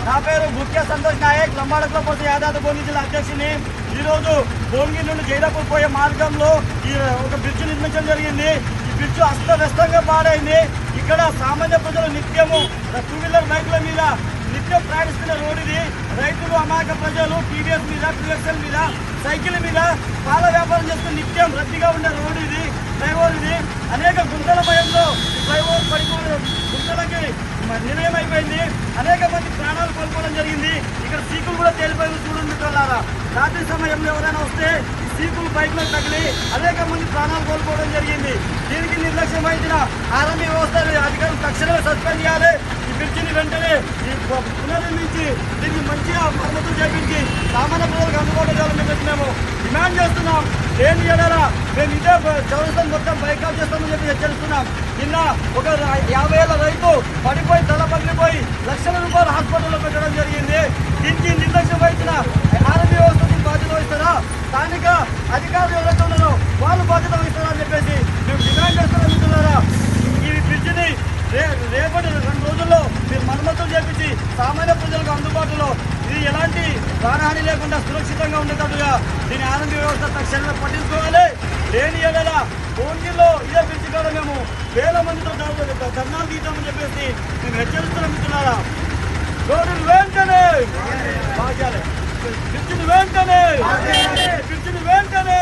నా పేరు ముఖ్య సంతోష్ నాయక్, లంబాడకులపల్లి యాదాద్రి భువనగిరి జిల్లా అధ్యక్షుని. ఈరోజు భువనగిరి నుండి జైరాపూర్ పోయే మార్గంలో ఒక బ్రిడ్జ్ నిర్మించడం జరిగింది. ఈ బ్రిడ్జ్ అస్తవ్యస్తంగా పాడైంది. ఇక్కడ సామాన్య ప్రజలు నిత్యము 2 వీలర్ బైకుల మీద నిత్యం ప్రయాణిస్తున్న రోడ్ ఇది. రైతులు, అమాయక ప్రజలు టీవీఎస్ మీద, టీఎక్స్ఎల్ మీద, సైకిల్ మీద పాల వ్యాపారం చేస్తున్న నిత్యం రద్దీగా ఉండే రోడ్ ఇది. ఫ్లైఓవర్ ఇది. అనేక గుంతల భయంలో ఫ్లైఓవర్ పడిపోయిన గుంతలకి నిర్ణయం అయిపోయింది. అనేక మంది ప్రాణాలు కోల్పోవడం జరిగింది. ఇక్కడ సీకులు కూడా తేలిపోయి చూడండి వాళ్ళారా. రాత్రి సమయంలో ఎవరైనా వస్తే ఈ సీకులు బైక్లో తగిలి అనేక మంది ప్రాణాలు కోల్పోవడం జరిగింది. దీనికి నిర్లక్ష్యం వహించిన ఆర్ఎంబీ వ్యవస్థ అధికారులు తక్షణమే సస్పెండ్ చేయాలి. ఈ బ్రిడ్జిని వెంటనే పునర్నిర్మించి దీన్ని మంచిగా మరమ్మతులు చేపించి సామాన్య ప్రజలకు అందుబాటులో చేయాలని చెప్పి మేము డిమాండ్ చేస్తున్నాం. లేని ఎడల మేము ఇదే చౌరస్తాను మొత్తం బైకాట్ చేస్తామని చెప్పి హెచ్చరిస్తున్నాం. నిన్న ఒక 50 ఏళ్ల రైతు పడిపోయి తల పగిలిపోయి లక్షల రూపాయలు హాస్పిటల్లో పెట్టడం జరిగింది. దీనికి నిర్లక్ష్యం వహించిన ఆరోగ్య వ్యవస్థకి బాధ్యత వహిస్తారా, స్థానిక అధికారులు ఎవరైతే ఉన్నారో వాళ్ళు బాధ్యత వహిస్తారా అని చెప్పేసి మేము డిమాండ్ చేస్తున్నారా. ఈ బ్రిడ్జిని రేపటి 2 రోజుల్లో మీరు మరమ్మతులు చేపించి సామాన్య ప్రజలకు అందుబాటులో ఇది ఎలాంటి ప్రాణహాని లేకుండా సురక్షితంగా ఉండేటట్టుగా దీని ఆరోగ్య వ్యవస్థ తక్షణమే పట్టించుకోవాలి. లేని ఎడల భువనగిరిలో ఇదే బ్రిడ్జి కూడా మేము వేల మందితో ధర్నాలు తీద్దామని చెప్పేసి మేము హెచ్చరిస్తున్నారా. రోడ్డును వెంటనే బ్రిడ్జిని వెంటనే